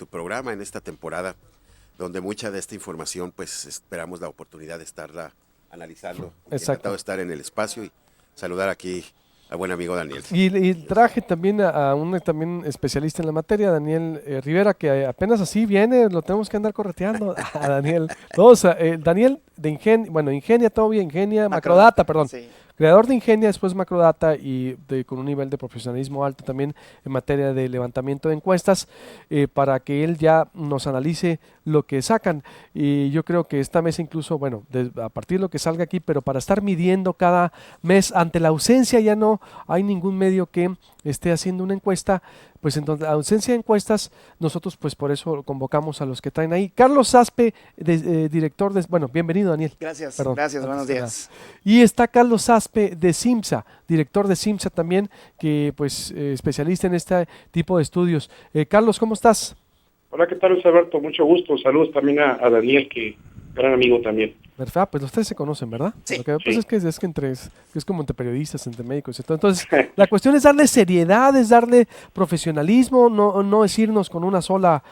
tu programa en esta temporada, donde mucha de esta información, pues esperamos la oportunidad de estarla analizando. Encantado de estar en el espacio y saludar aquí al buen amigo Daniel. Y traje también a un también especialista en la materia, Daniel Rivera, que apenas así viene, lo tenemos que andar correteando a Daniel. Todos, Daniel de Ingenia, todavía Ingenia, Macrodata, perdón. Sí. Creador de Ingenia, después Macrodata y con un nivel de profesionalismo alto también en materia de levantamiento de encuestas, para que él ya nos analice lo que sacan. Y yo creo que esta mesa incluso, bueno, a partir de lo que salga aquí, pero para estar midiendo cada mes, ante la ausencia ya no hay ningún medio que esté haciendo una encuesta, pues entonces la ausencia de encuestas, nosotros pues por eso convocamos a los que traen ahí. Carlos Aspe, director de, bueno, bienvenido Daniel. Gracias, Perdón, gracias, buenos días. Y está Carlos Aspe de CIMSA, director de CIMSA también, que pues especialista en este tipo de estudios. Carlos, ¿cómo estás? Hola, ¿qué tal, Luis Alberto? Mucho gusto. Saludos también a Daniel, que gran amigo también. Perfecto, pues los tres se conocen, ¿verdad? Sí. Lo que pasa es que es como entre periodistas, entre médicos y todo. Entonces, la cuestión es darle seriedad, es darle profesionalismo, no es irnos con una sola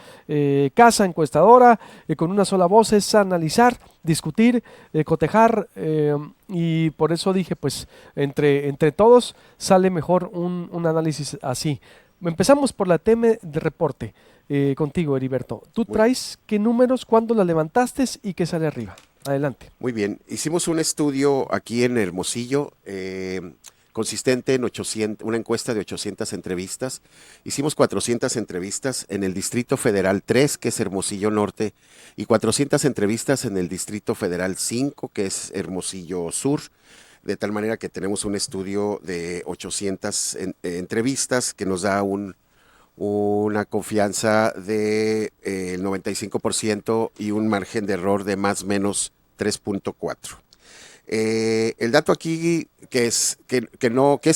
casa encuestadora, con una sola voz, es analizar, discutir, cotejar, y por eso dije, pues, entre todos sale mejor un análisis así. Empezamos por la tema de reporte. Contigo, Heriberto. ¿Tú traes qué números, cuándo la levantaste y qué sale arriba? Adelante. Muy bien. Hicimos un estudio aquí en Hermosillo, consistente en una encuesta de 800 entrevistas. Hicimos 400 entrevistas en el Distrito Federal 3, que es Hermosillo Norte, y 400 entrevistas en el Distrito Federal 5, que es Hermosillo Sur. De tal manera que tenemos un estudio de 800 entrevistas que nos da una confianza de el 95% y un margen de error de más o menos 3.4. El dato aquí que es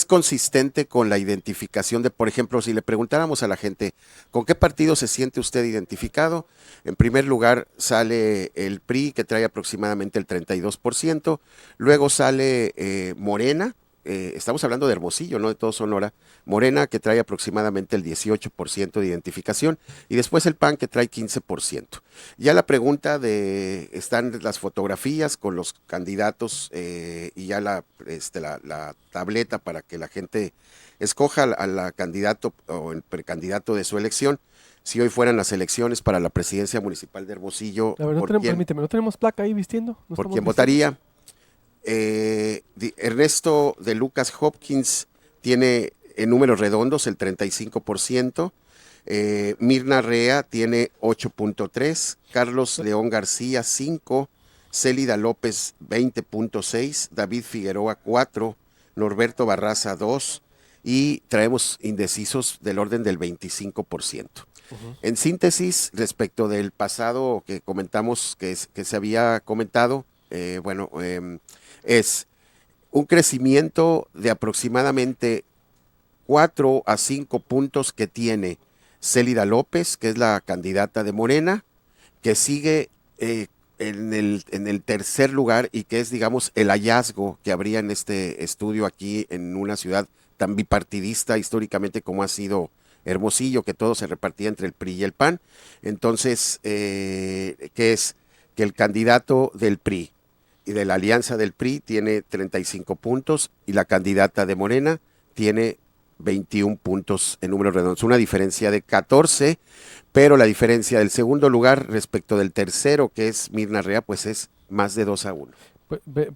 consistente con la identificación de, por ejemplo, si le preguntáramos a la gente ¿con qué partido se siente usted identificado? En primer lugar sale el PRI, que trae aproximadamente el 32%, luego sale Morena. Estamos hablando de Hermosillo, no de todo Sonora. Morena, que trae aproximadamente el 18% de identificación, y después el PAN, que trae 15%. Ya la pregunta están las fotografías con los candidatos, y ya la tableta para que la gente escoja a la candidato o el precandidato de su elección. Si hoy fueran las elecciones para la presidencia municipal de Hermosillo, A ver, permíteme, ¿no tenemos placa ahí vistiendo? ¿Por quién votaría? Ernesto de Lucas Hopkins tiene en números redondos el 35%, Mirna Rea tiene 8.3%, Carlos León García 5%, Célida López 20.6%, David Figueroa 4%, Norberto Barraza 2%, y traemos indecisos del orden del 25%. En síntesis, respecto del pasado que comentamos, que se había comentado, es un crecimiento de aproximadamente 4 a 5 puntos que tiene Célida López, que es la candidata de Morena, que sigue en el tercer lugar y que es, digamos, el hallazgo que habría en este estudio aquí en una ciudad tan bipartidista históricamente como ha sido Hermosillo, que todo se repartía entre el PRI y el PAN. Entonces, que es que el candidato del PRI y de la alianza del PRI tiene 35 puntos y la candidata de Morena tiene 21 puntos en números redondos, una diferencia de 14, pero la diferencia del segundo lugar respecto del tercero, que es Mirna Rea, pues es más de 2-1.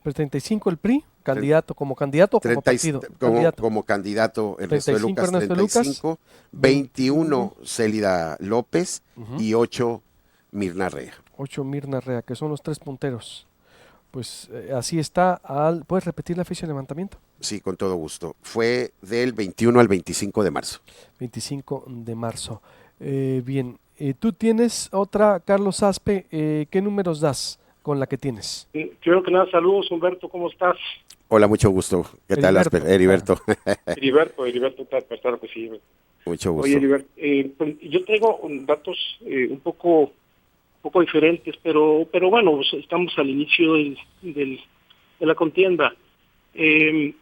Pues 35 el PRI, candidato como partido. Como candidato Ernesto de Lucas, 35, 21 Célida López y 8 Mirna Rea. 8 Mirna Rea, que son los tres punteros. Pues así está. ¿Puedes repetir la fecha de levantamiento? Sí, con todo gusto. Fue del 21 al 25 de marzo. 25 de marzo. Bien, tú tienes otra, Carlos Aspe. ¿Qué números das con la que tienes? Creo que nada, saludos, Humberto, ¿cómo estás? Hola, mucho gusto. ¿Qué tal, Heriberto? Heriberto, claro que sí. Mucho gusto. Oye, Heriberto, pues yo traigo datos un poco diferentes, pero bueno, pues estamos al inicio de la contienda.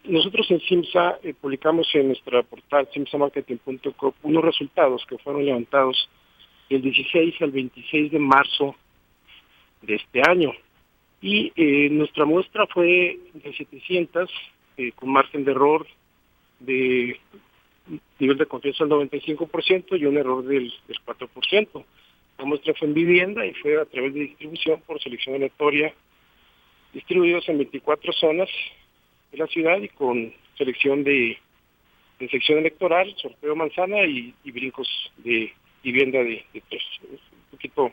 Nosotros en CIMSA publicamos en nuestra portal cimsamarketing.com unos resultados que fueron levantados del 16 al 26 de marzo de este año. Y nuestra muestra fue de 700, con margen de error de nivel de confianza del 95% y un error del 4%. La muestra fue en vivienda y fue a través de distribución por selección aleatoria, distribuidos en 24 zonas de la ciudad y con selección de sección electoral, sorteo manzana y brincos de vivienda de tres. Es un poquito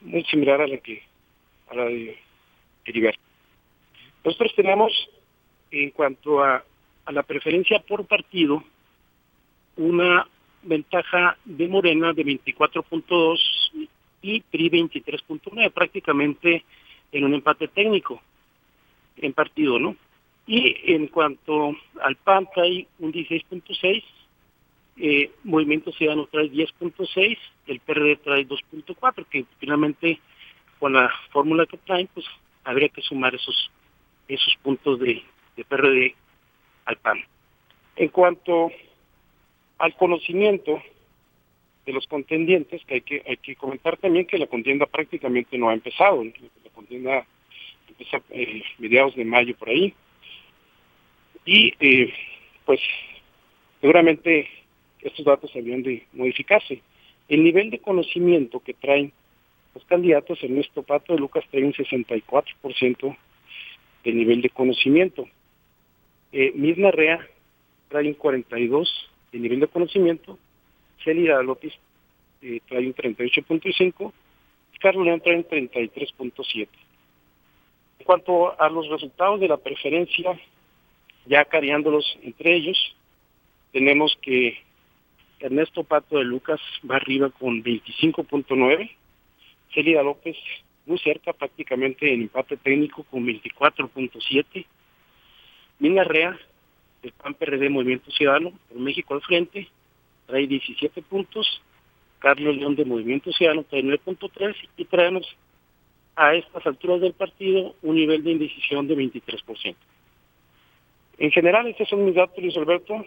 muy similar a la de Heriberto. Nosotros tenemos, en cuanto a la preferencia por partido, una ventaja de Morena de 24.2 y PRI 23.9, prácticamente en un empate técnico en partido, ¿no? Y en cuanto al PAN trae un 16.6, Movimiento Ciudadano trae 10.6, el PRD trae 2.4, que finalmente con la fórmula que traen, pues habría que sumar esos puntos de PRD al PAN. En cuanto al conocimiento de los contendientes, que hay que comentar también que la contienda prácticamente no ha empezado. La contienda empieza mediados de mayo por ahí. Y pues seguramente estos datos habrían de modificarse. El nivel de conocimiento que traen los candidatos, Ernesto Pato de Lucas trae un 64% de nivel de conocimiento. Mirna Rea trae un 42% de nivel de conocimiento, Celida López trae un 38.5% y Carlos León trae un 33.7%. En cuanto a los resultados de la preferencia, ya cariándolos entre ellos, tenemos que Ernesto Pato de Lucas va arriba con 25.9%, Celida López muy cerca, prácticamente en empate técnico con 24.7%, Mirna Rea del PAN PRD Movimiento Ciudadano por México al frente trae 17 puntos, Carlos León de Movimiento Ciudadano trae 9.3 y traemos a estas alturas del partido un nivel de indecisión de 23%. En general, estos son mis datos, Luis Alberto,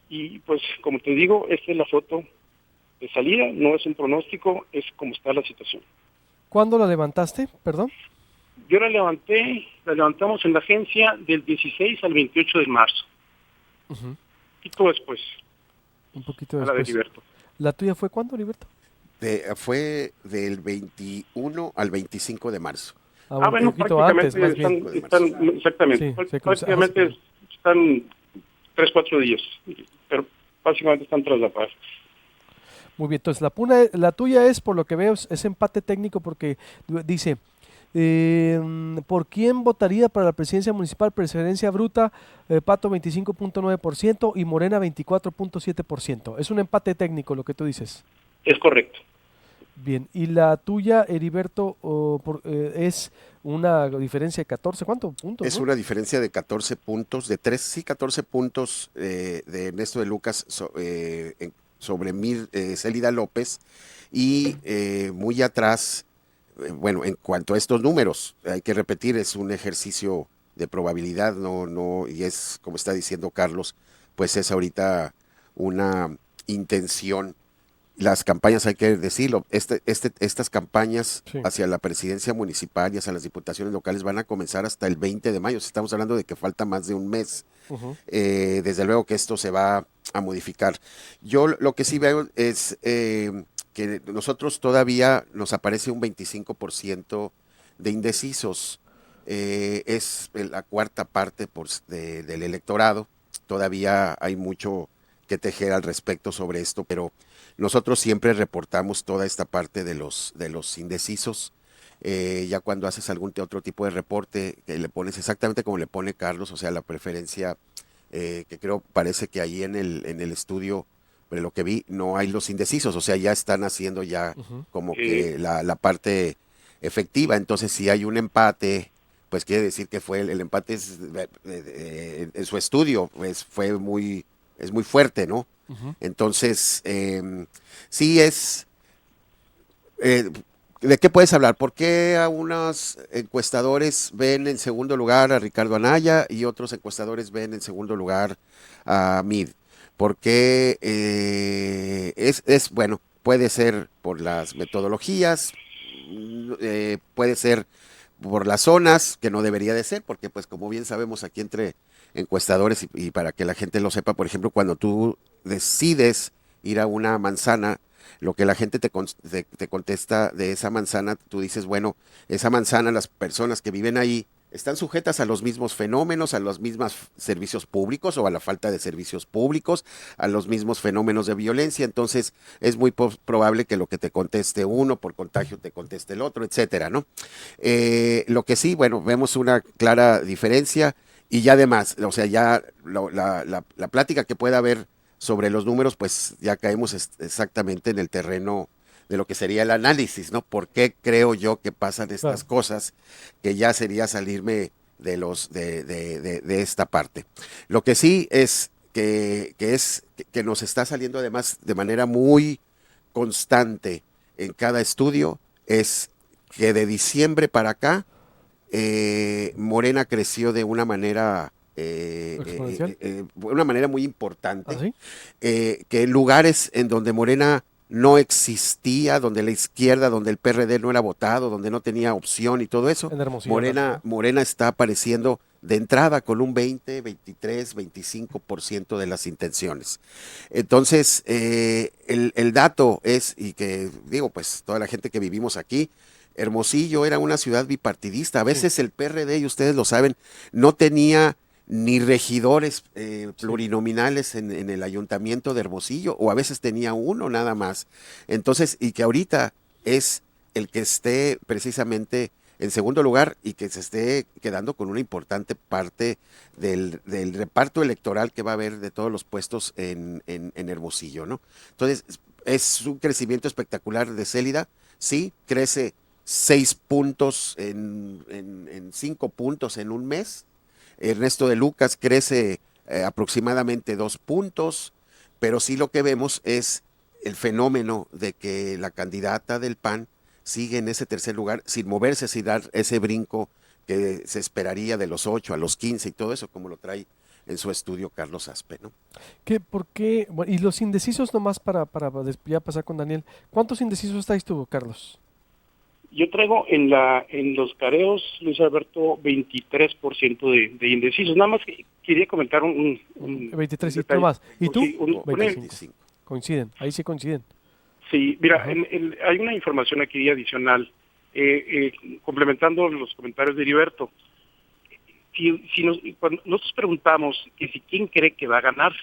y pues como te digo, esta es la foto de salida, no es un pronóstico, es como está la situación. ¿Cuándo la levantaste? Perdón. Yo la levantamos en la agencia del 16 al 28 de marzo. Uh-huh. Y tú después. Un poquito después. La de Heriberto. ¿La tuya fue cuándo, Heriberto? Fue del 21 al 25 de marzo. Bueno, prácticamente antes, están exactamente. Sí, prácticamente están 3-4 días, pero básicamente están tras la paz. Muy bien, entonces la tuya es, por lo que veo, es empate técnico porque dice... ¿por quién votaría para la presidencia municipal? Preferencia bruta, Pato 25.9% y Morena 24.7%. Es un empate técnico lo que tú dices. Es correcto. Bien, y la tuya, Heriberto, es una diferencia de 14, ¿cuántos puntos? Es, ¿no? Una diferencia de 14 puntos, de 14 puntos de Ernesto de Lucas sobre Celida López y muy atrás. Bueno, en cuanto a estos números, hay que repetir, es un ejercicio de probabilidad, no, y es, como está diciendo Carlos, pues es ahorita una intención. Las campañas, hay que decirlo, estas campañas sí, hacia la presidencia municipal y hacia las diputaciones locales van a comenzar hasta el 20 de mayo. Estamos hablando de que falta más de un mes. Uh-huh. Desde luego que esto se va a modificar. Yo lo que sí veo es... que nosotros todavía nos aparece un 25% de indecisos, es la cuarta parte del electorado, todavía hay mucho que tejer al respecto sobre esto, pero nosotros siempre reportamos toda esta parte de los indecisos, ya cuando haces algún otro tipo de reporte, que le pones exactamente como le pone Carlos, o sea, la preferencia, que creo parece que ahí en el estudio, pero lo que vi, no hay los indecisos, o sea, ya están haciendo ya uh-huh, como que la parte efectiva. Entonces, si hay un empate, pues quiere decir que fue el empate en su estudio, pues es muy fuerte, ¿no? Uh-huh. Entonces, sí es... ¿de qué puedes hablar? ¿Por qué a unos encuestadores ven en segundo lugar a Ricardo Anaya y otros encuestadores ven en segundo lugar a Mid? Porque bueno, puede ser por las metodologías, puede ser por las zonas, que no debería de ser, porque pues como bien sabemos aquí entre encuestadores y para que la gente lo sepa, por ejemplo, cuando tú decides ir a una manzana, lo que la gente te contesta de esa manzana, tú dices, bueno, esa manzana, las personas que viven ahí están sujetas a los mismos fenómenos, a los mismos servicios públicos o a la falta de servicios públicos, a los mismos fenómenos de violencia. Entonces es muy probable que lo que te conteste uno por contagio te conteste el otro, etcétera, ¿no? Lo que sí, bueno, vemos una clara diferencia y ya además, o sea, ya la plática que pueda haber sobre los números, pues ya caemos exactamente en el terreno de lo que sería el análisis, ¿no? ¿Por qué creo yo que pasan estas Claro. cosas? Que ya sería salirme de esta parte. Lo que sí es que nos está saliendo además de manera muy constante en cada estudio, es que de diciembre para acá, Morena creció de Exponencial. una manera muy importante, ¿Así? que en lugares en donde Morena no existía, donde la izquierda, donde el PRD no era votado, donde no tenía opción y todo eso, En Hermosillo hablando, ¿no? Morena está apareciendo de entrada con un 20, 23, 25% de las intenciones. Entonces, el dato es, y que digo, pues toda la gente que vivimos aquí, Hermosillo era una ciudad bipartidista. A Sí, veces el PRD, y ustedes lo saben, no tenía ni regidores sí. plurinominales en el ayuntamiento de Hermosillo, o a veces tenía uno nada más. Entonces, y que ahorita es el que esté precisamente en segundo lugar y que se esté quedando con una importante parte del reparto electoral que va a haber de todos los puestos en Hermosillo, ¿no? Entonces, es un crecimiento espectacular de Célida, sí, crece 6 puntos en 5 puntos en un mes. Ernesto de Lucas crece aproximadamente 2 puntos, pero sí lo que vemos es el fenómeno de que la candidata del PAN sigue en ese tercer lugar sin moverse, sin dar ese brinco que se esperaría de los 8 a los 15 y todo eso, como lo trae en su estudio Carlos Aspe, ¿no? ¿Por qué? Bueno, y los indecisos nomás para ya pasar con Daniel. ¿Cuántos indecisos estáis tú, Carlos? Yo traigo en los careos, Luis Alberto, 23% de indecisos. Nada más que quería comentar un 23 y tú detalle. nomás. ¿Y tú? Sí, un- una- 25. 25. Coinciden, ahí sí coinciden. sí, mira, Ajá. hay una información aquí adicional, complementando los comentarios de Heriberto. Cuando nosotros preguntamos que si quién cree que va a ganar,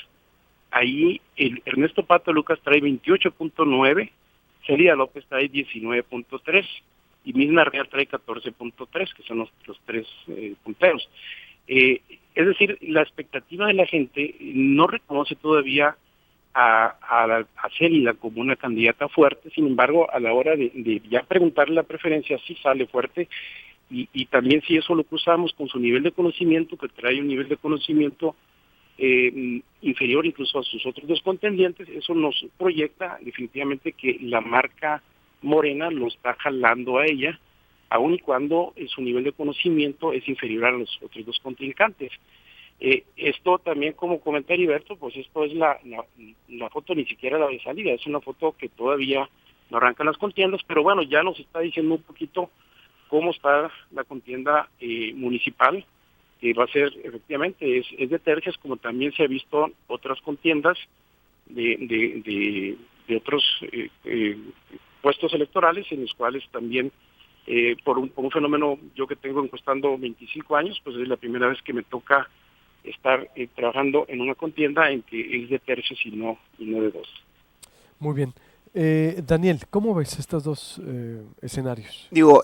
ahí el Ernesto Pato Lucas trae 28.9, Celia López trae 19.3 y Misna Real trae 14.3, que son los tres punteros. Es decir, la expectativa de la gente no reconoce todavía a Célida como una candidata fuerte, sin embargo, a la hora de ya preguntarle la preferencia, sí sale fuerte, y también si eso lo cruzamos con su nivel de conocimiento, que trae un nivel de conocimiento inferior incluso a sus otros dos contendientes, eso nos proyecta definitivamente que la marca Morena lo está jalando a ella, aun y cuando su nivel de conocimiento es inferior a los otros dos contrincantes. Esto también, como comenta Heriberto, pues esto es la foto, ni siquiera la de salida, es una foto que todavía no arrancan las contiendas, pero bueno, ya nos está diciendo un poquito cómo está la contienda municipal, que va a ser, efectivamente, es de tercias, como también se ha visto otras contiendas de otros puestos electorales, en los cuales también, por un fenómeno, yo que tengo encuestando 25 años, pues es la primera vez que me toca estar trabajando en una contienda en que es de tercios y no de dos. Muy bien. Daniel, ¿cómo ves estos dos escenarios? Digo,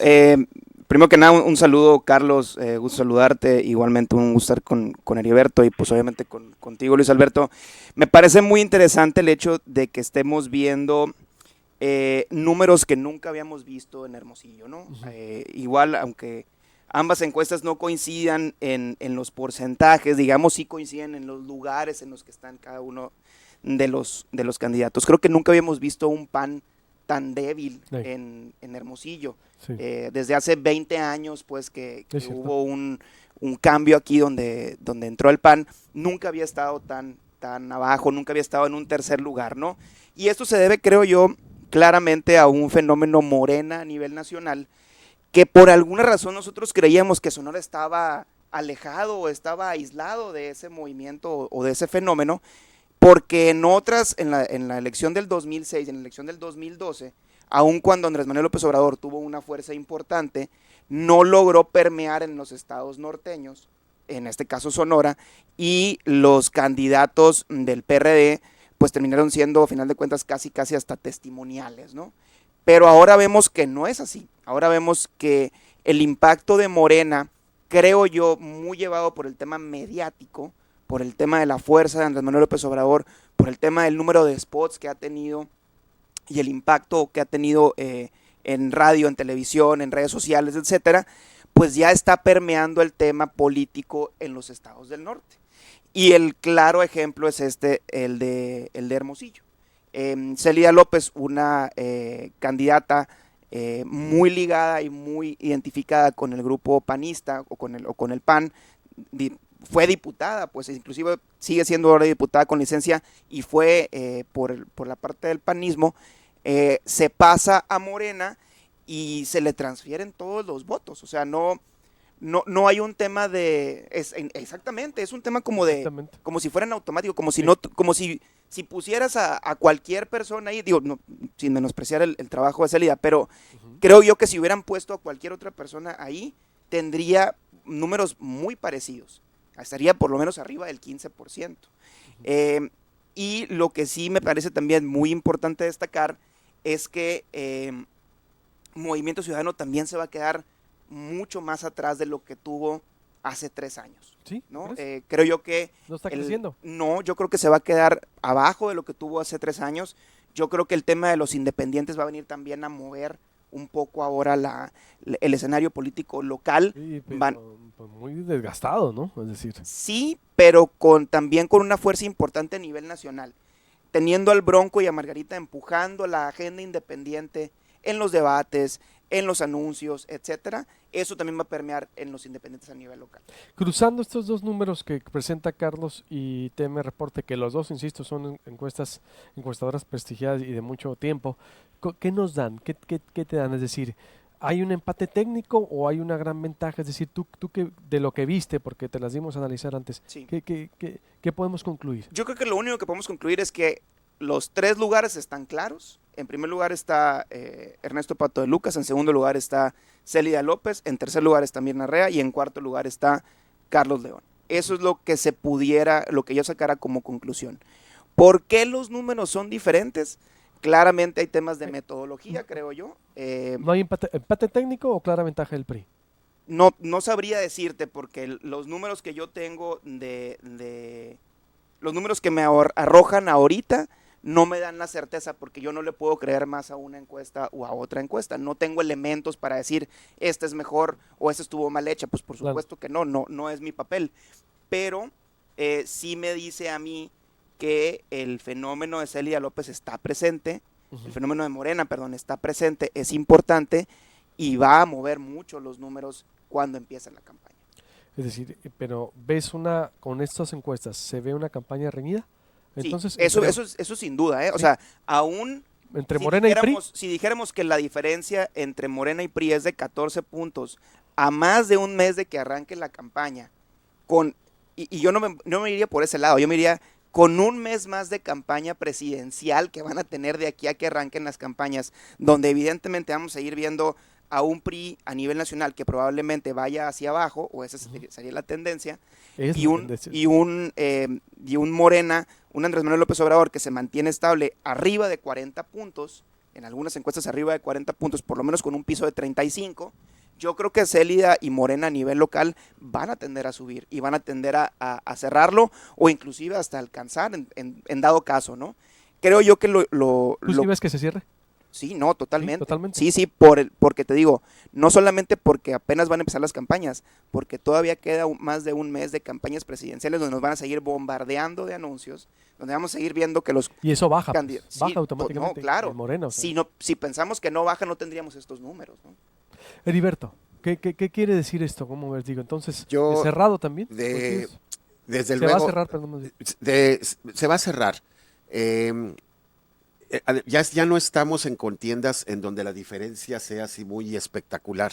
primero que nada, un saludo, Carlos, gusto saludarte, igualmente un gusto estar con Heriberto y pues obviamente contigo, Luis Alberto. Me parece muy interesante el hecho de que estemos viendo números que nunca habíamos visto en Hermosillo, ¿no? Igual, aunque ambas encuestas no coincidan en los porcentajes, digamos, sí coinciden en los lugares en los que están cada uno de los candidatos. Creo que nunca habíamos visto un PAN tan débil en Hermosillo. Sí. Desde hace 20 años, pues, que hubo un cambio aquí donde entró el PAN, nunca había estado tan abajo, nunca había estado en un tercer lugar, ¿no? Y esto se debe, creo yo, claramente a un fenómeno Morena a nivel nacional, que por alguna razón nosotros creíamos que Sonora estaba alejado o estaba aislado de ese movimiento o de ese fenómeno, porque en otras, en la elección del 2006, en la elección del 2012, aun cuando Andrés Manuel López Obrador tuvo una fuerza importante, no logró permear en los estados norteños, en este caso Sonora, y los candidatos del PRD pues terminaron siendo, a final de cuentas, casi hasta testimoniales, ¿no? Pero ahora vemos que no es así. Ahora vemos que el impacto de Morena, creo yo, muy llevado por el tema mediático, por el tema de la fuerza de Andrés Manuel López Obrador, por el tema del número de spots que ha tenido y el impacto que ha tenido en radio, en televisión, en redes sociales, etcétera, pues ya está permeando el tema político en los estados del norte. Y el claro ejemplo es el de Hermosillo. Célida López, una candidata muy ligada y muy identificada con el grupo panista o con el PAN, fue diputada, pues inclusive sigue siendo ahora diputada con licencia y fue por la parte del panismo, se pasa a Morena y se le transfieren todos los votos, o sea, no hay un tema exactamente, es un tema como si fuera en automático, como si si pusieras a cualquier persona ahí, digo, no, sin menospreciar el trabajo de Célida, pero creo yo que si hubieran puesto a cualquier otra persona ahí, tendría números muy parecidos, estaría por lo menos arriba del 15%. Y lo que sí me parece también muy importante destacar es que Movimiento Ciudadano también se va a quedar mucho más atrás de lo que tuvo hace 3 años. ¿Sí? ¿No? Creo yo que... ¿No está creciendo? No, yo creo que se va a quedar abajo de lo que tuvo hace 3 años. Yo creo que el tema de los independientes va a venir también a mover un poco ahora el escenario político local. Sí, pero, pues muy desgastado, ¿no? Es decir... Sí, pero también con una fuerza importante a nivel nacional. Teniendo al Bronco y a Margarita empujando la agenda independiente en los debates, en los anuncios, etcétera, eso también va a permear en los independientes a nivel local. Cruzando estos dos números que presenta Carlos y TM Reporte, que los dos, insisto, son encuestadoras prestigiadas y de mucho tiempo, ¿qué nos dan? ¿Qué te dan? Es decir, ¿hay un empate técnico o hay una gran ventaja? Es decir, tú que de lo que viste, porque te las dimos a analizar antes, Sí. ¿qué podemos concluir? Yo creo que lo único que podemos concluir es que los 3 lugares están claros. En primer lugar está Ernesto Pato de Lucas, en segundo lugar está Célida López, en tercer lugar está Mirna Rea y en cuarto lugar está Carlos León. Eso es lo que yo sacara como conclusión. ¿Por qué los números son diferentes? Claramente hay temas de metodología, creo yo. ¿No hay empate técnico o clara ventaja del PRI? No sabría decirte, porque los números que yo tengo los números que me arrojan ahorita no me dan la certeza, porque yo no le puedo creer más a una encuesta o a otra encuesta. No tengo elementos para decir esta es mejor o esta estuvo mal hecha. Pues por supuesto que no es mi papel. Pero sí me dice a mí que el fenómeno de Célida López está presente, el fenómeno de Morena, perdón, está presente, es importante y va a mover mucho los números cuando empiece la campaña. Es decir, pero con estas encuestas, ¿se ve una campaña reñida? Entonces, sí, eso sin duda, ¿eh? Sí. O sea, aún entre Morena y PRI, si dijéramos que la diferencia entre Morena y PRI es de 14 puntos a más de un mes de que arranque la campaña, y yo no me iría por ese lado, yo me iría con un mes más de campaña presidencial que van a tener de aquí a que arranquen las campañas, donde evidentemente vamos a ir viendo a un PRI a nivel nacional que probablemente vaya hacia abajo, o esa sería la tendencia, y un Morena, un Andrés Manuel López Obrador que se mantiene estable arriba de 40 puntos, en algunas encuestas arriba de 40 puntos, por lo menos con un piso de 35. Yo creo que Célida y Morena a nivel local van a tender a subir y van a tender a cerrarlo o inclusive hasta alcanzar en dado caso, ¿no? Creo yo que ¿Tú sí ves que se cierre? Sí, no, totalmente. Sí, totalmente. Sí, porque te digo, no solamente porque apenas van a empezar las campañas, porque todavía queda más de un mes de campañas presidenciales donde nos van a seguir bombardeando de anuncios, donde vamos a seguir viendo que los... Y eso baja, baja automáticamente. No, claro. Morena, o sea. Si pensamos que no baja, no tendríamos estos números, ¿no? Heriberto, ¿qué quiere decir esto? ¿Cómo ves? Digo, entonces, ¿es cerrado también? Desde luego, va a cerrar, perdón. se va a cerrar. ya no estamos en contiendas en donde la diferencia sea así muy espectacular.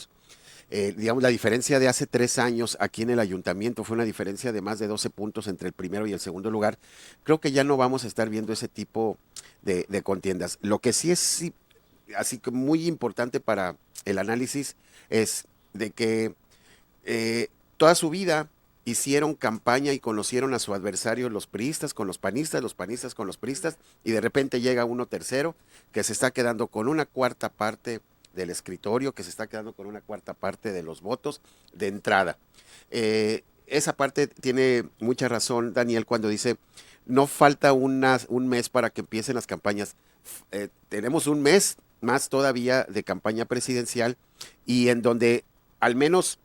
Digamos, la diferencia de hace 3 años aquí en el ayuntamiento fue una diferencia de más de 12 puntos entre el primero y el segundo lugar. Creo que ya no vamos a estar viendo ese tipo de contiendas. Lo que sí es así que muy importante para el análisis es de que toda su vida hicieron campaña y conocieron a su adversario los priistas con los panistas con los priistas, y de repente llega uno tercero que se está quedando con una cuarta parte del escritorio, que se está quedando con una cuarta parte de los votos de entrada. Esa parte tiene mucha razón Daniel cuando dice, no falta un mes para que empiecen las campañas. Tenemos un mes más todavía de campaña presidencial, y en donde al menos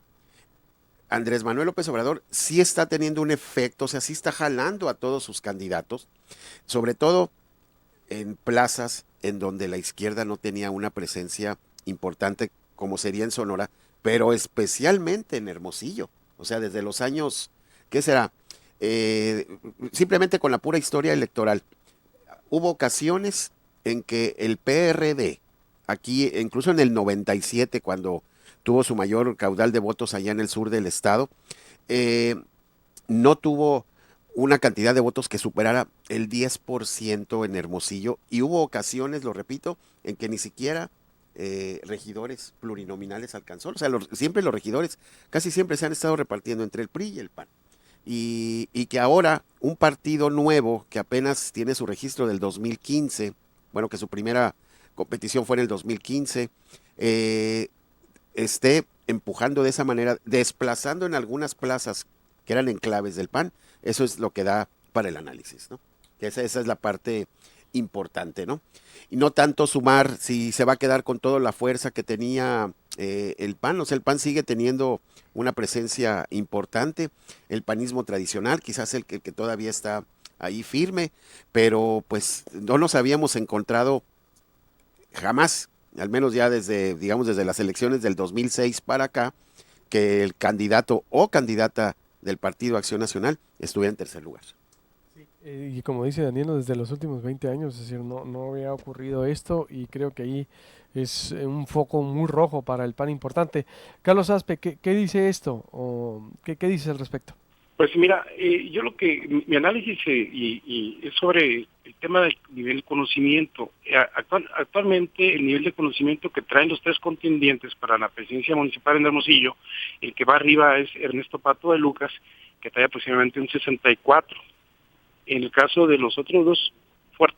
Andrés Manuel López Obrador sí está teniendo un efecto, o sea, sí está jalando a todos sus candidatos, sobre todo en plazas en donde la izquierda no tenía una presencia importante, como sería en Sonora, pero especialmente en Hermosillo. O sea, desde los años, ¿qué será? Simplemente con la pura historia electoral. Hubo ocasiones en que el PRD, aquí, incluso en el 97, cuando tuvo su mayor caudal de votos allá en el sur del estado, no tuvo una cantidad de votos que superara el 10% en Hermosillo, y hubo ocasiones, lo repito, en que ni siquiera regidores plurinominales alcanzó. O sea, siempre los regidores casi siempre se han estado repartiendo entre el PRI y el PAN. Y que ahora un partido nuevo que apenas tiene su registro del 2015, bueno, que su primera competición fue en el 2015, esté empujando de esa manera, desplazando en algunas plazas que eran enclaves del PAN. Eso es lo que da para el análisis, ¿no? Que esa es la parte importante, ¿no? Y no tanto sumar si se va a quedar con toda la fuerza que tenía el PAN. O sea, el PAN sigue teniendo una presencia importante, el panismo tradicional, quizás el que todavía está ahí firme, pero pues no nos habíamos encontrado jamás, al menos ya desde, digamos, desde las elecciones del 2006 para acá, que el candidato o candidata del Partido Acción Nacional estuviera en tercer lugar. Y como dice Daniel, desde los últimos 20 años, es decir, no había ocurrido esto, y creo que ahí es un foco muy rojo para el PAN importante. Carlos Aspe, ¿qué dice esto? ¿O qué dice al respecto? Pues mira, yo mi análisis es sobre el tema del nivel de conocimiento. Actualmente el nivel de conocimiento que traen los tres contendientes para la presidencia municipal en Hermosillo, el que va arriba es Ernesto Pato de Lucas, que trae aproximadamente un 64. En el caso de los otros dos,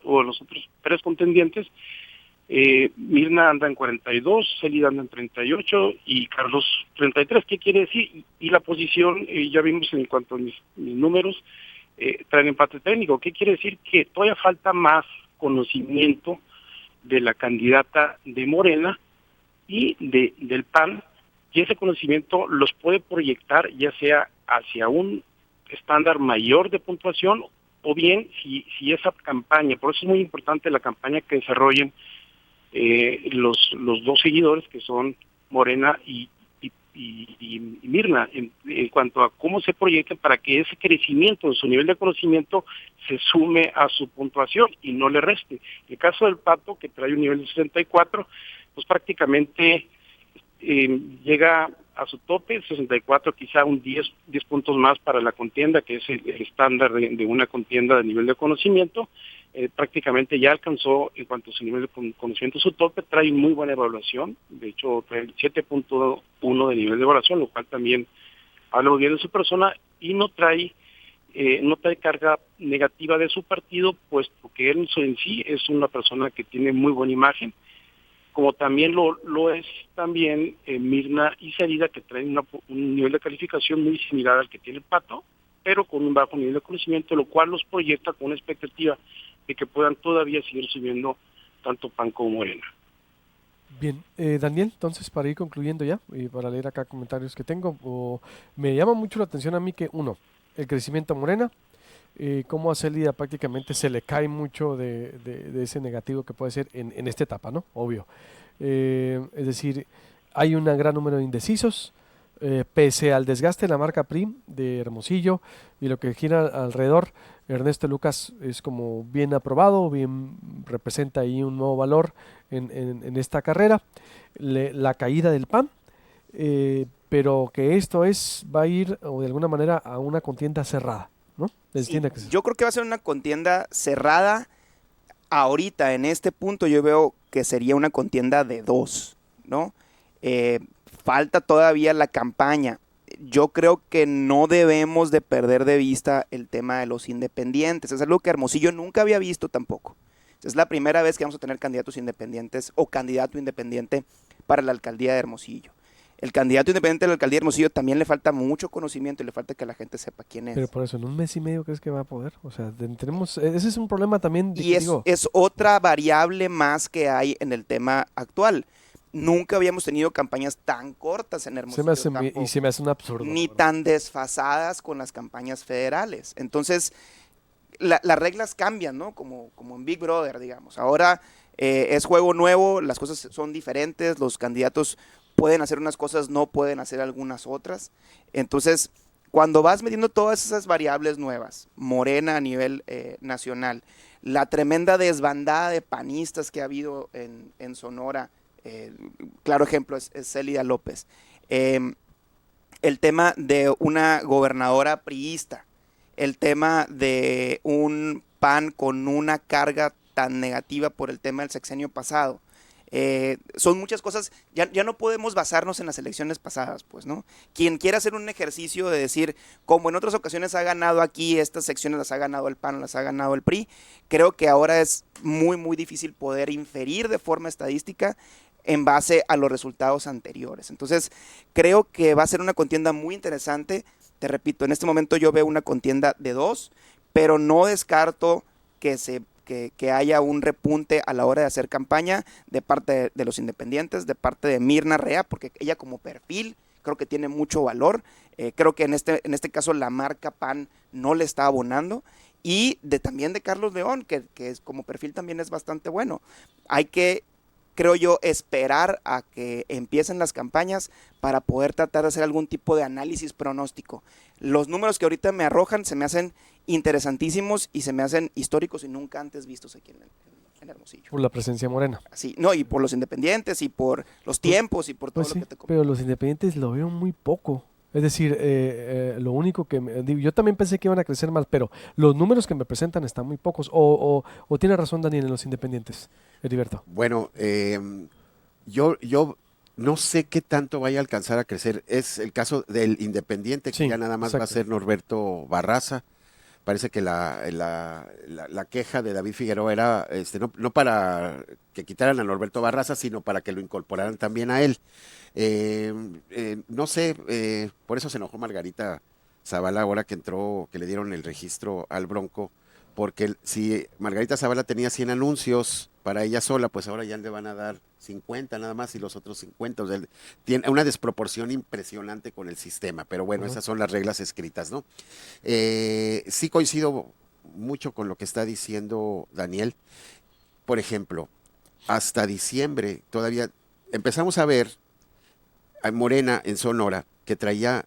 o los otros tres contendientes, Mirna anda en 42, Celida anda en 38 y Carlos 33. ¿Qué quiere decir? Y la posición, ya vimos en cuanto a mis números, traen empate técnico. ¿Qué quiere decir? Que todavía falta más conocimiento de la candidata de Morena y del PAN, y ese conocimiento los puede proyectar ya sea hacia un estándar mayor de puntuación, o bien si esa campaña, por eso es muy importante la campaña que desarrollen los dos seguidores, que son Morena y Mirna, en cuanto a cómo se proyecta, para que ese crecimiento en su nivel de conocimiento se sume a su puntuación y no le reste. En el caso del Pato, que trae un nivel de 64, pues prácticamente llega a su tope, 64, quizá un 10 puntos más para la contienda, que es el estándar de una contienda de nivel de conocimiento. Prácticamente ya alcanzó, en cuanto a su nivel de conocimiento, su tope. Trae muy buena evaluación, de hecho trae 7.1 de nivel de evaluación, lo cual también habla muy bien de su persona, y no trae carga negativa de su partido, puesto que él en sí es una persona que tiene muy buena imagen, como también lo es también Mirna y Celida, que traen un nivel de calificación muy similar al que tiene el Pato, pero con un bajo nivel de conocimiento, lo cual los proyecta con una expectativa de que puedan todavía seguir subiendo tanto PAN como Morena. Bien, Daniel, entonces para ir concluyendo ya, y para leer acá comentarios que tengo, me llama mucho la atención a mí que, uno, el crecimiento a Morena, cómo a Celida prácticamente se le cae mucho de ese negativo que puede ser en esta etapa, ¿no? Obvio. Es decir, hay un gran número de indecisos, pese al desgaste de la marca PRI de Hermosillo y lo que gira alrededor, Ernesto Lucas es como bien aprobado, bien representa ahí un nuevo valor en esta carrera. La caída del PAN, pero que va a ir o de alguna manera a una contienda cerrada, ¿no? Sí, yo creo que va a ser una contienda cerrada. Ahorita, en este punto, yo veo que sería una contienda de 2, ¿no? Falta todavía la campaña. Yo creo que no debemos de perder de vista el tema de los independientes. Es algo que Hermosillo nunca había visto tampoco. Es la primera vez que vamos a tener candidatos independientes o candidato independiente para la alcaldía de Hermosillo. El candidato independiente de la alcaldía de Hermosillo también le falta mucho conocimiento y le falta que la gente sepa quién es. Pero por eso, en un mes y medio, ¿crees que va a poder? O sea, ese es un problema también. Y es otra variable más que hay en el tema actual. Nunca habíamos tenido campañas tan cortas en Hermosillo. Se me hace un absurdo. Ni tan desfasadas con las campañas federales. Entonces, las reglas cambian, ¿no? Como en Big Brother, digamos. Ahora es juego nuevo, las cosas son diferentes, los candidatos pueden hacer unas cosas, no pueden hacer algunas otras. Entonces, cuando vas metiendo todas esas variables nuevas, Morena a nivel nacional, la tremenda desbandada de panistas que ha habido en Sonora, claro ejemplo es Célida López, el tema de una gobernadora priista, el tema de un PAN con una carga tan negativa por el tema del sexenio pasado. Son muchas cosas, ya no podemos basarnos en las elecciones pasadas, pues, ¿no? Quien quiera hacer un ejercicio de decir, como en otras ocasiones ha ganado aquí, estas secciones las ha ganado el PAN, las ha ganado el PRI, creo que ahora es muy, muy difícil poder inferir de forma estadística en base a los resultados anteriores. Entonces, creo que va a ser una contienda muy interesante. Te repito, en este momento yo veo una contienda de 2, pero no descarto que haya un repunte a la hora de hacer campaña de parte de los independientes, de parte de Mirna Rea, porque ella como perfil creo que tiene mucho valor. Creo que en este caso la marca PAN no le está abonando. Y también de Carlos León, que como perfil también es bastante bueno. Hay que, creo yo, esperar a que empiecen las campañas para poder tratar de hacer algún tipo de análisis pronóstico. Los números que ahorita me arrojan se me hacen interesantísimos y se me hacen históricos y nunca antes vistos aquí en Hermosillo. Por la presencia morena. Sí, no, y por los independientes y por los tiempos y por todo Pues lo que te comento. Pero los independientes lo veo muy poco. Es decir, lo único yo también pensé que iban a crecer más, pero los números que me presentan están muy pocos. O tiene razón Daniel en los independientes, Heriberto. Bueno, yo no sé qué tanto vaya a alcanzar a crecer. Es el caso del independiente, que Sí, ya nada más exacto. va a ser Norberto Barraza. Parece que la queja de David Figueroa era no para que quitaran a Norberto Barraza, sino para que lo incorporaran también a él. No sé, por eso se enojó Margarita Zavala ahora que entró, que le dieron el registro al Bronco, porque si Margarita Zavala tenía 100 anuncios para ella sola, pues ahora ya le van a dar 50 nada más y los otros 50. O sea, tiene una desproporción impresionante con el sistema, pero bueno, esas son las reglas escritas, ¿no? Sí coincido mucho con lo que está diciendo Daniel. Por ejemplo, hasta diciembre todavía empezamos a ver a Morena en Sonora que traía,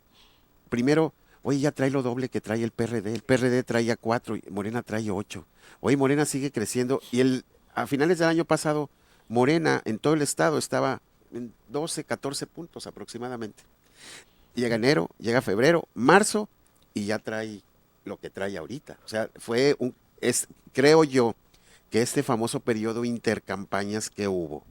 primero, oye, ya trae lo doble que trae el PRD traía 4 y Morena trae 8. Oye, Morena sigue creciendo y a finales del año pasado, Morena en todo el estado estaba en 12, 14 puntos aproximadamente. Llega enero, llega febrero, marzo y ya trae lo que trae ahorita. O sea, creo yo que este famoso periodo intercampañas que hubo,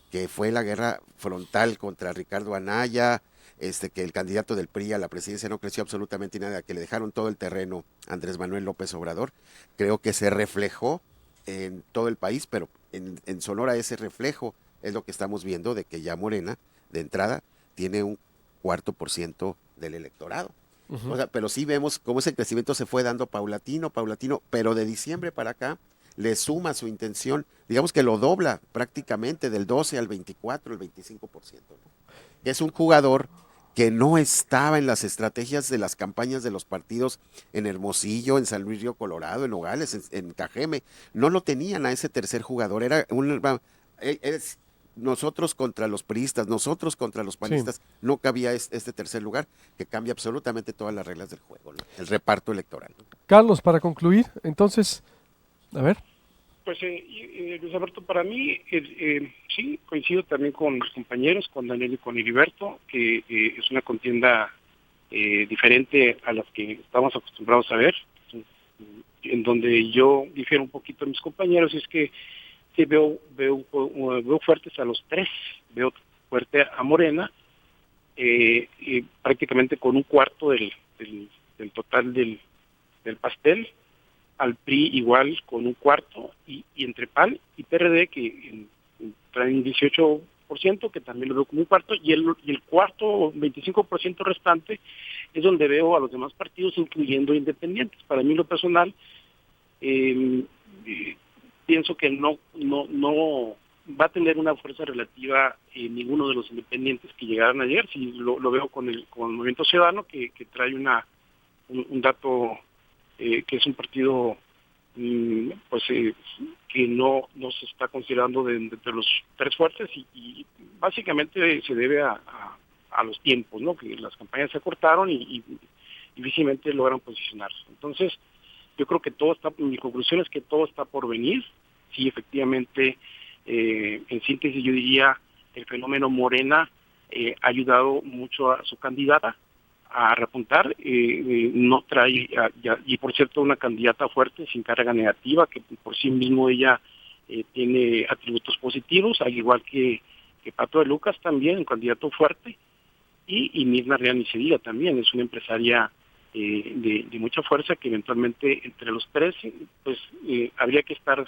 que fue la guerra frontal contra Ricardo Anaya, que el candidato del PRI a la presidencia no creció absolutamente nada, que le dejaron todo el terreno a Andrés Manuel López Obrador, creo que se reflejó en todo el país, pero en Sonora ese reflejo es lo que estamos viendo de que ya Morena, de entrada, tiene un 4% del electorado. O sea, pero sí vemos cómo ese crecimiento se fue dando paulatino, pero de diciembre para acá le suma su intención, digamos que lo dobla prácticamente del 12 al 24, el 25%, ¿no? Es un jugador que no estaba en las estrategias de las campañas de los partidos en Hermosillo, en San Luis Río Colorado, en Nogales, en Cajeme. No lo tenían a ese tercer jugador. nosotros contra los priistas, nosotros contra los panistas, no cabía este tercer lugar que cambia absolutamente todas las reglas del juego, ¿no? El reparto electoral, ¿no? Carlos, para concluir, entonces, a ver. Pues, Luis Alberto, para mí, sí, coincido también con mis compañeros, con Daniel y con Heriberto, que es una contienda diferente a las que estamos acostumbrados a ver, en donde yo difiero un poquito de mis compañeros, y es que sí veo fuertes a los tres, veo fuerte a Morena, prácticamente con un cuarto del total del pastel, al PRI igual con un cuarto, y entre PAN y PRD que traen 18%, que también lo veo como un cuarto, y el cuarto 25% restante es donde veo a los demás partidos, incluyendo independientes. Para mí, lo personal, pienso que no va a tener una fuerza relativa ninguno de los independientes que llegaron ayer. Si lo veo con el Movimiento Ciudadano, que trae un dato que es un partido que no se está considerando de entre los tres fuertes, y básicamente se debe a los tiempos, ¿no? Que las campañas se acortaron y difícilmente logran posicionarse. Entonces, yo creo que mi conclusión es que todo está por venir. Sí, efectivamente, en síntesis yo diría, el fenómeno Morena ha ayudado mucho a su candidata a repuntar, no trae, y por cierto, una candidata fuerte, sin carga negativa, que por sí mismo ella tiene atributos positivos, al igual que Pato de Lucas también, un candidato fuerte, y Mirna Real Nicería también, es una empresaria de mucha fuerza, que eventualmente entre los tres, pues habría que estar,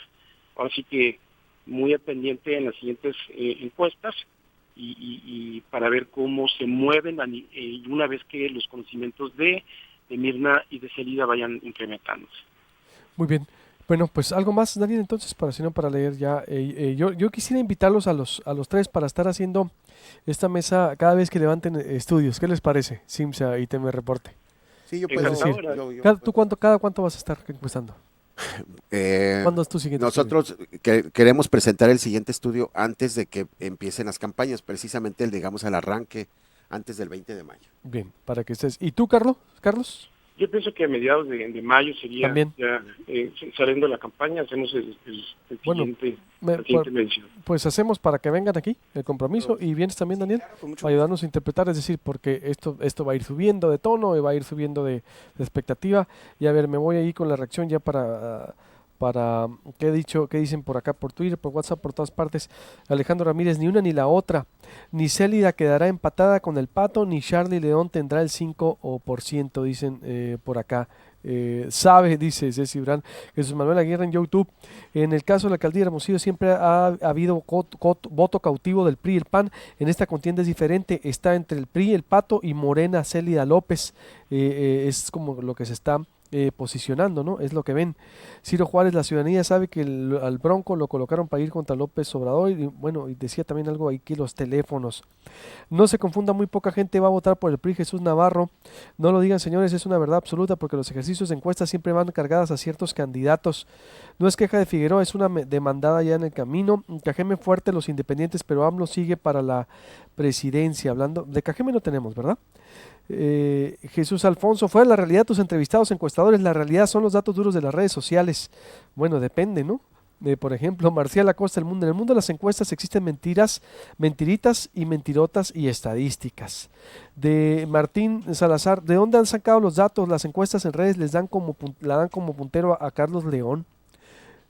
ahora sí que muy al pendiente en las siguientes encuestas, y para ver cómo se mueven una vez que los conocimientos de Mirna y de Celida vayan incrementándose. Muy bien. Bueno, pues algo más, Daniel, entonces, para leer ya. Yo quisiera invitarlos a los tres para estar haciendo esta mesa cada vez que levanten estudios. ¿Qué les parece? Simsa y TM Reporte. Sí, yo puedo decir, ¿tú cada cuánto vas a estar encuestando? ¿Cuándo es tu siguiente nosotros queremos presentar el siguiente estudio antes de que empiecen las campañas, precisamente digamos al arranque, antes del 20 de mayo. Bien, para que estés. ¿Y tú, Carlos? Yo pienso que a mediados de mayo sería también. Ya saliendo de la campaña, hacemos el siguiente medición. Pues hacemos para que vengan aquí, el compromiso, y vienes también, Daniel, para ayudarnos a interpretar, es decir, porque esto va a ir subiendo de tono y va a ir subiendo de expectativa. Y a ver, me voy ahí con la reacción ya para qué dicen por acá, por Twitter, por WhatsApp, por todas partes. Alejandro Ramírez, ni una ni la otra, ni Célida quedará empatada con el Pato, ni Charlie León tendrá el 5%, dicen por acá. Sabe, dice Ceci Brand. Jesús Manuel Aguirre en YouTube. En el caso de la alcaldía de Hermosillo siempre ha habido voto cautivo del PRI y el PAN. En esta contienda es diferente, está entre el PRI, el Pato y Morena Célida López. Es como lo que se está posicionando, ¿no? Es lo que ven. Ciro Juárez, la ciudadanía sabe que al Bronco lo colocaron para ir contra López Obrador, y bueno, y decía también algo aquí, los teléfonos. No se confunda, muy poca gente va a votar por el PRI. Jesús Navarro, no lo digan, señores, es una verdad absoluta, porque los ejercicios de encuestas siempre van cargadas a ciertos candidatos. No es queja de Figueroa, es una demandada ya en el camino. Cajeme fuerte los independientes, pero AMLO sigue para la presidencia. Hablando de Cajeme no tenemos, ¿verdad? Jesús Alfonso, fuera la realidad tus entrevistados encuestadores, la realidad son los datos duros de las redes sociales. Bueno, depende, ¿no? Por ejemplo, Marcial Acosta, en el mundo de las encuestas existen mentiritas y mentirotas y estadísticas. De Martín Salazar, ¿de dónde han sacado los datos? Las encuestas en redes la dan como puntero a Carlos León.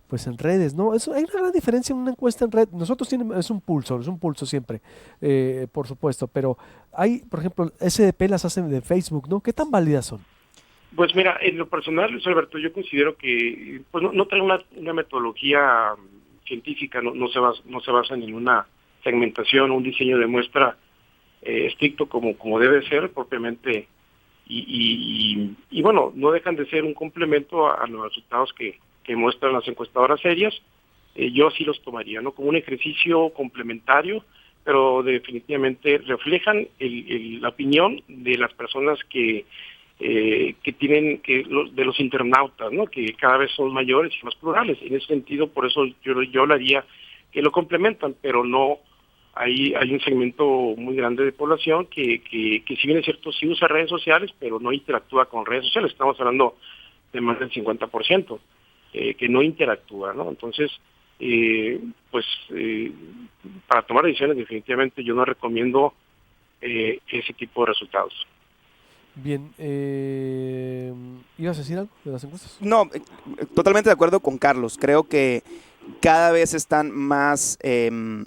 Pues en redes, ¿no? Hay una gran diferencia en una encuesta en red. Nosotros es un pulso siempre, por supuesto, pero hay, por ejemplo, SDP las hacen de Facebook, ¿no? ¿Qué tan válidas son? Pues mira, en lo personal, Luis Alberto, yo considero que pues no trae una metodología científica, no se basa en una segmentación o un diseño de muestra estricto como debe ser propiamente, y bueno, no dejan de ser un complemento a los resultados que muestran las encuestadoras serias. Yo sí los tomaría, ¿no? Como un ejercicio complementario, pero definitivamente reflejan la opinión de las personas que tienen de los internautas, ¿no? Que cada vez son mayores y más plurales. En ese sentido, por eso yo hablaría que lo complementan, pero no hay un segmento muy grande de población que si bien es cierto, sí usa redes sociales, pero no interactúa con redes sociales. Estamos hablando de más del 50%, que no interactúa, ¿no? Entonces, para tomar decisiones, definitivamente yo no recomiendo ese tipo de resultados. Bien, ¿ibas a decir algo de las encuestas? No, totalmente de acuerdo con Carlos. Creo que cada vez están más, se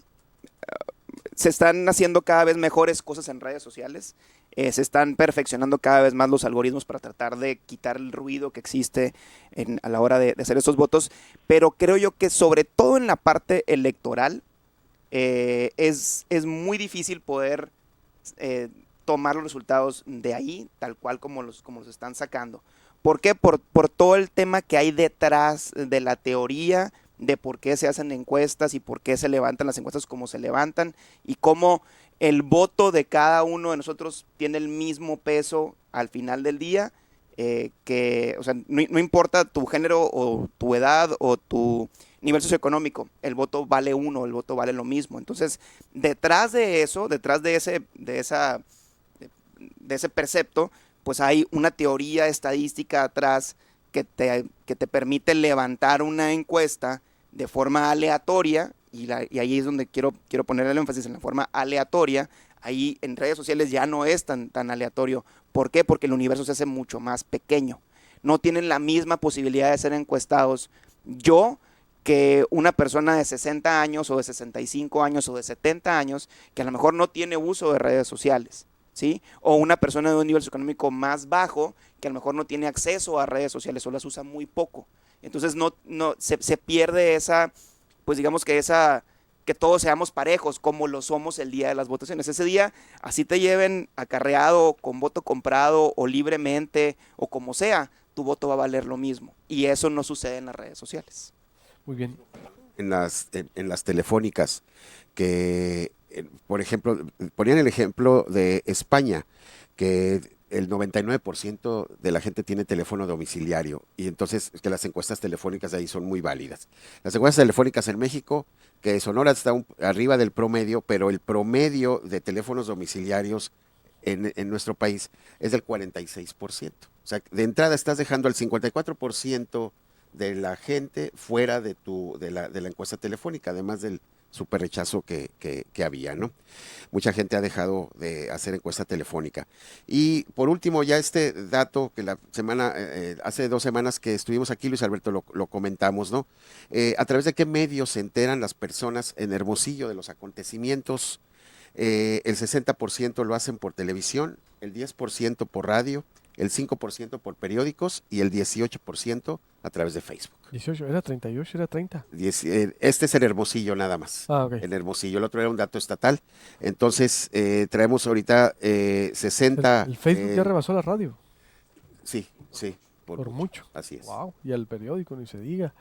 están haciendo cada vez mejores cosas en redes sociales. Se están perfeccionando cada vez más los algoritmos para tratar de quitar el ruido que existe a la hora de hacer estos votos. Pero creo yo que sobre todo en la parte electoral es muy difícil poder tomar los resultados de ahí, tal cual como los están sacando. ¿Por qué? Por todo el tema que hay detrás de la teoría de por qué se hacen encuestas y por qué se levantan las encuestas como se levantan y cómo el voto de cada uno de nosotros tiene el mismo peso al final del día, o sea, no importa tu género o tu edad o tu nivel socioeconómico, el voto vale uno, el voto vale lo mismo. Entonces, detrás de eso, detrás de ese precepto, pues hay una teoría estadística atrás que te permite levantar una encuesta de forma aleatoria, y ahí es donde quiero poner el énfasis en la forma aleatoria. Ahí en redes sociales ya no es tan aleatorio. ¿Por qué? Porque el universo se hace mucho más pequeño. No tienen la misma posibilidad de ser encuestados que una persona de 60 años o de 65 años o de 70 años que a lo mejor no tiene uso de redes sociales, ¿sí? O una persona de un nivel socioeconómico más bajo que a lo mejor no tiene acceso a redes sociales o las usa muy poco. Entonces se pierde esa, pues digamos que que todos seamos parejos como lo somos el día de las votaciones. Ese día, así te lleven acarreado, con voto comprado o libremente o como sea, tu voto va a valer lo mismo. Y eso no sucede en las redes sociales. Muy bien. En las telefónicas, que, por ejemplo, ponían el ejemplo de España, que el 99% de la gente tiene teléfono domiciliario, y entonces que las encuestas telefónicas de ahí son muy válidas. Las encuestas telefónicas en México, que Sonora está arriba del promedio, pero el promedio de teléfonos domiciliarios en nuestro país es del 46%. O sea, de entrada estás dejando al 54% de la gente fuera de la encuesta telefónica, además del súper rechazo que había, ¿no? Mucha gente ha dejado de hacer encuesta telefónica. Y por último, ya este dato que hace 2 semanas que estuvimos aquí, Luis Alberto, lo comentamos, ¿no? ¿A través de qué medios se enteran las personas en Hermosillo de los acontecimientos? El 60% lo hacen por televisión, el 10% por radio, el 5% por periódicos y el 18% a través de Facebook. 18, era 38, era 30. Este es en Hermosillo nada más. Ah, ok. En Hermosillo, el otro era un dato estatal. Entonces, traemos ahorita 60. El Facebook ya rebasó la radio. Sí, Por mucho. Así es. Wow. Y el periódico, ni se diga.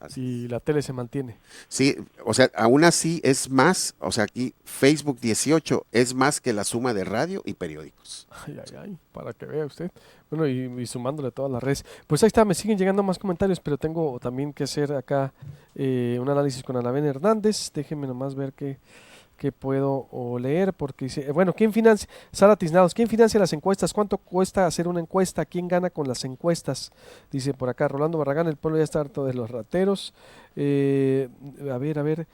Así Y la tele se mantiene. Sí, o sea, aún así es más, o sea, aquí Facebook 18 es más que la suma de radio y periódicos. Ay, para que vea usted. Bueno, y sumándole todas las redes. Pues ahí está, me siguen llegando más comentarios, pero tengo también que hacer acá un análisis con Anabel Hernández. Déjenme nomás ver qué puedo leer, porque dice, bueno, ¿quién financia? Sara Tiznados, ¿quién financia las encuestas? ¿Cuánto cuesta hacer una encuesta? ¿Quién gana con las encuestas? Dice por acá Rolando Barragán, el pueblo ya está harto de los rateros. A ver,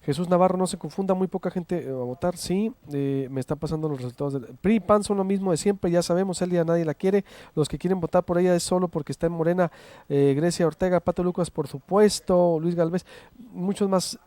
Jesús Navarro, no se confunda, muy poca gente va a votar, sí, me están pasando los resultados del PRI y PAN son lo mismo de siempre, ya sabemos, Elia nadie la quiere, los que quieren votar por ella es solo porque está en Morena, Grecia Ortega, Pato Lucas, por supuesto, Luis Galvez, muchos más.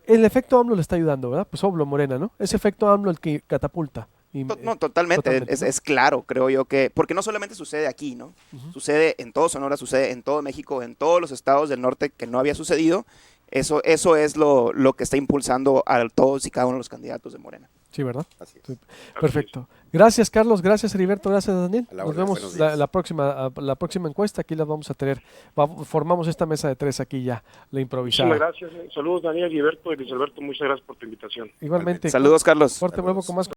El efecto AMLO le está ayudando, ¿verdad? Pues obvio, Morena, ¿no? Ese efecto AMLO el que catapulta. No, totalmente. Es claro, creo yo que, porque no solamente sucede aquí, ¿no? Sucede en todo Sonora, sucede en todo México, en todos los estados del norte que no había sucedido. Eso es lo que está impulsando a todos y cada uno de los candidatos de Morena. Sí, ¿verdad? Así es. Sí. Perfecto. Gracias, Carlos. Gracias, Heriberto. Gracias, Daniel. A la Nos orden, vemos buenos días. la próxima encuesta. Aquí la vamos a tener. Formamos esta mesa de 3 aquí ya, la improvisada. Muchísimas gracias. Saludos, Daniel, Heriberto y Luis Alberto. Muchas gracias por tu invitación. Igualmente. Saludos, Carlos. Corte, vuelvo con más.